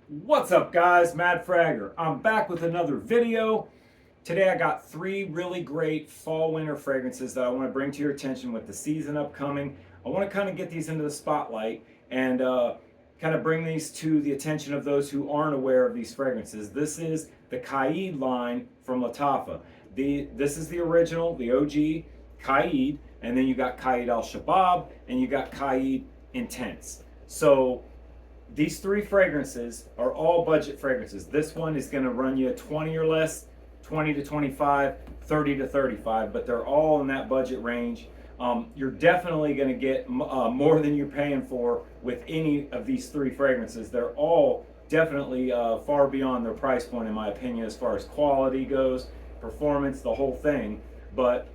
What's up, guys? Mad Fragger. I'm back with another video. Today I got three really great fall winter fragrances that I want to bring to your attention with the season upcoming. I want to kind of get these into the spotlight and kind of bring these to the attention of those who aren't aware of these fragrances. This is the Qaaed line from Lataffa. This is the original, the OG Qaaed, and then you got Qaaed Al Shabab and you got Qaaed Intense. So these three fragrances are all budget fragrances. This one is going to run you 20 or less, 20 to 25, 30 to 35, but they're all in that budget range. You're definitely going to get more than you're paying for with any of these three fragrances. They're all definitely far beyond their price point, in my opinion, as far as quality goes, performance, the whole thing. But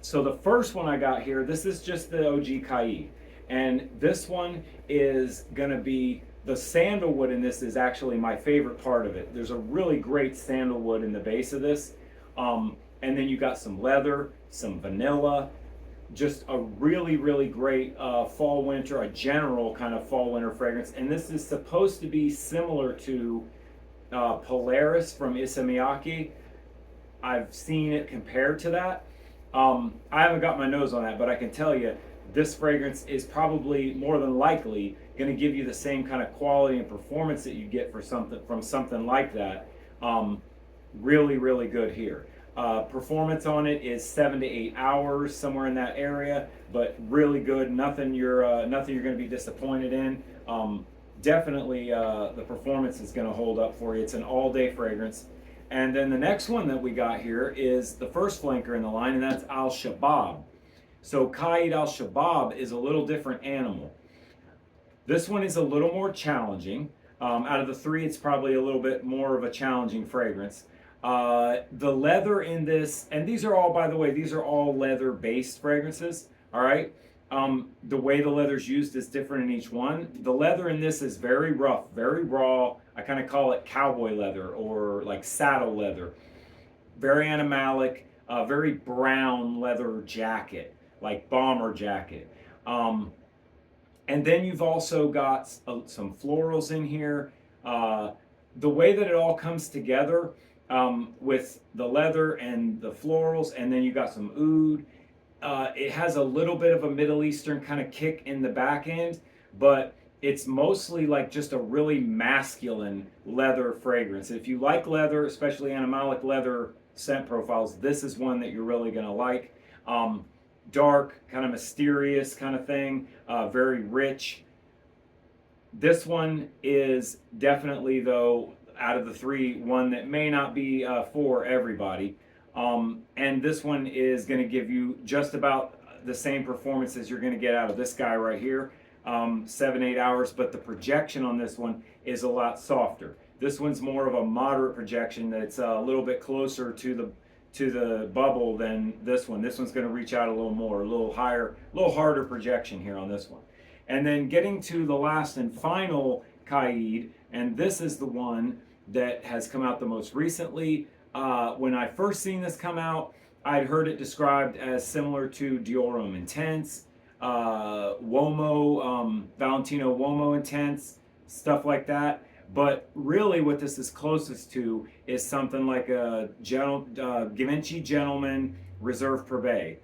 so the first one I got here, this is just the OG Qaaed. And this one is going to be, the sandalwood in this is actually my favorite part of it. There's a really great sandalwood in the base of this. And then you got some leather, some vanilla, just a really, really great fall winter, a general kind of fall winter fragrance. And this is supposed to be similar to Polaris from Issa Miyake. I've seen it compared to that. I haven't got my nose on that, but I can tell you this fragrance is probably more than likely going to give you the same kind of quality and performance that you get for something from something like that. Really, really good here. Performance on it is 7 to 8 hours, somewhere in that area, but really good. Nothing you're going to be disappointed in. Definitely, the performance is going to hold up for you. It's an all-day fragrance. And then the next one that we got here is the first flanker in the line, and that's Al Shabab. So Qaaed Al Shabab is a little different animal. This one is a little more challenging. Out of the three, it's probably a little bit more of a challenging fragrance. The leather in this, and these are all, by the way, these are all leather-based fragrances, all right? The way the leather's used is different in each one. The leather in this is very rough, very raw. I kind of call it cowboy leather or like saddle leather. Very animalic, very brown leather jacket, like bomber jacket. And then you've also got some florals in here. The way that it all comes together with the leather and the florals, and then you got some oud. It has a little bit of a Middle Eastern kind of kick in the back end, but it's mostly like just a really masculine leather fragrance. If you like leather, especially animalic leather scent profiles, this is one that you're really going to like. Dark, kind of mysterious kind of thing, very rich. This one is definitely, though, out of the three, one that may not be for everybody. And this one is going to give you just about the same performance as you're going to get out of this guy right here, 7-8 hours, but the projection on this one is a lot softer. This one's more of a moderate projection that's a little bit closer to the bubble than this one. This one's going to reach out a little more, a little higher, a little harder projection here on this one. And then getting to the last and final Qaaed, and this is the one that has come out the most recently. When I first seen this come out, I'd heard it described as similar to Dior Homme Intense, Uomo, Valentino Uomo Intense, stuff like that. But really what this is closest to is something like a Givenchy Gentleman Reserve Privé.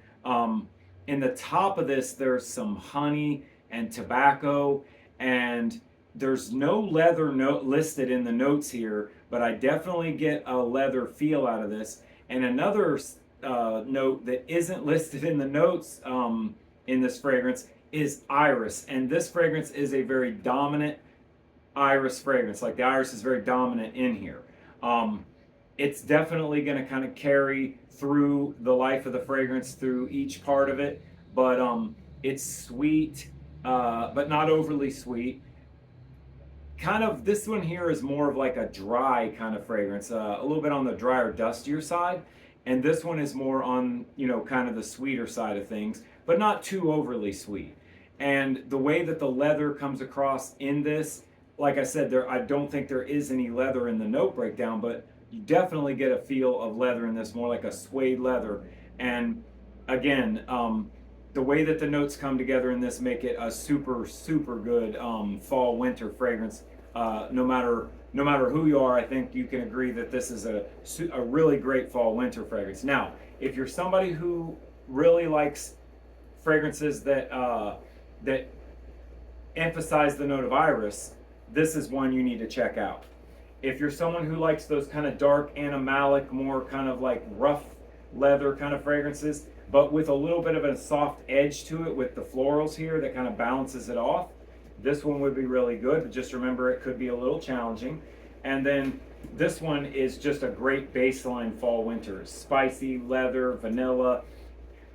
In the top of this, there's some honey and tobacco, and there's no leather note listed in the notes here, but I definitely get a leather feel out of this. And another note that isn't listed in the notes in this fragrance is iris. And this fragrance is a very dominant iris fragrance. Like the iris is very dominant in here. It's definitely going to kind of carry through the life of the fragrance, through each part of it. But it's sweet, but not overly sweet. Kind of, this one here is more of like a dry kind of fragrance, a little bit on the drier, dustier side. And this one is more on, kind of the sweeter side of things, but not too overly sweet. And the way that the leather comes across in this, like I said, I don't think there is any leather in the note breakdown, but you definitely get a feel of leather in this, more like a suede leather. And again, the way that the notes come together in this make it a super, super good fall winter fragrance. no matter who you are, I think you can agree that this is a really great fall winter fragrance. Now, if you're somebody who really likes fragrances that emphasize the note of iris, this is one you need to check out. If you're someone who likes those kind of dark animalic, more kind of like rough leather kind of fragrances, but with a little bit of a soft edge to it with the florals here that kind of balances it off, this one would be really good. But just remember, it could be a little challenging. And then this one is just a great baseline fall winter. Spicy, leather, vanilla.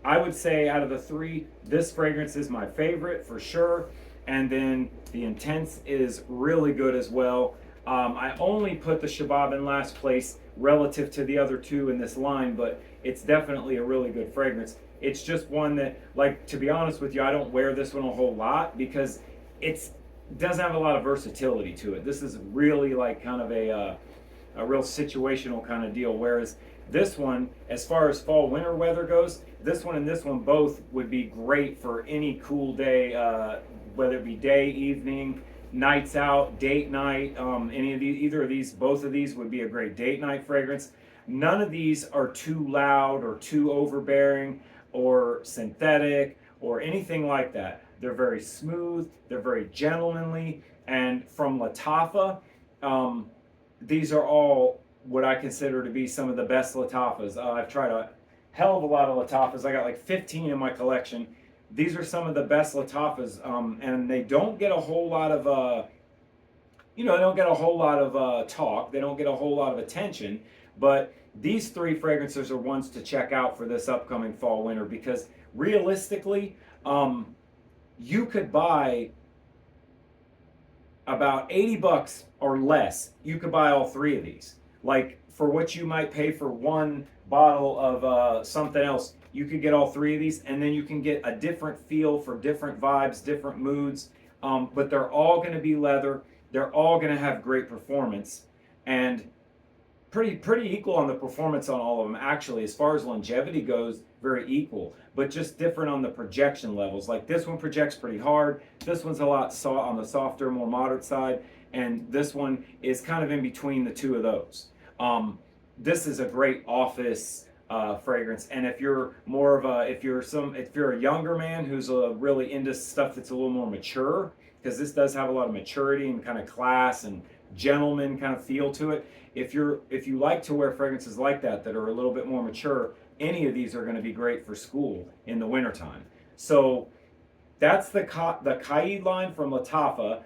I would say out of the three, this fragrance is my favorite for sure. And then the Intense is really good as well. I only put the Shabab in last place relative to the other two in this line, but it's definitely a really good fragrance. It's just one that, like, to be honest with you, I don't wear this one a whole lot because it doesn't have a lot of versatility to it. This is really like kind of a real situational kind of deal, whereas this one, as far as fall winter weather goes, this one and this one both would be great for any cool day, whether it be day, evening, nights out, date night. Any of these, either of these, both of these would be a great date night fragrance. None of these are too loud or too overbearing or synthetic or anything like that. They're very smooth, they're very gentlemanly, and from Lataffa, these are all what I consider to be some of the best Lataffas. I've tried a hell of a lot of Lataffas. I got like 15 in my collection. These are some of the best Lataffas, and they don't get a whole lot of, they don't get a whole lot of talk. They don't get a whole lot of attention. But these three fragrances are ones to check out for this upcoming fall winter, because realistically, you could buy about 80 bucks or less. You could buy all three of these. Like, for what you might pay for one bottle of something else, you could get all three of these, and then you can get a different feel for different vibes, different moods. But they're all going to be leather. They're all going to have great performance, and pretty equal on the performance on all of them. Actually, as far as longevity goes, very equal, but just different on the projection levels. Like, this one projects pretty hard. This one's a lot on the softer, more moderate side, and this one is kind of in between the two of those. This is a great office fragrance, and if you're more of a if you're a younger man who's really into stuff that's a little more mature, because this does have a lot of maturity and kind of class and gentleman kind of feel to it. If you like to wear fragrances like that are a little bit more mature, any of these are going to be great for school in the wintertime. So that's the Qaaed line from Lataffa.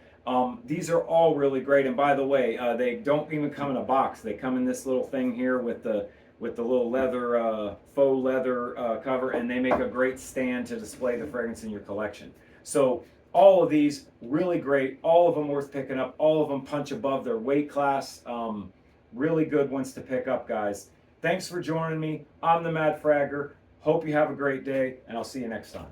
These are all really great, and by the way, they don't even come in a box. They come in this little thing here with the little leather, faux leather cover, and they make a great stand to display the fragrance in your collection. So all of these really great, all of them worth picking up, all of them punch above their weight class. Really good ones to pick up, guys. Thanks for joining me. I'm the Mad Fragger. Hope you have a great day, and I'll see you next time.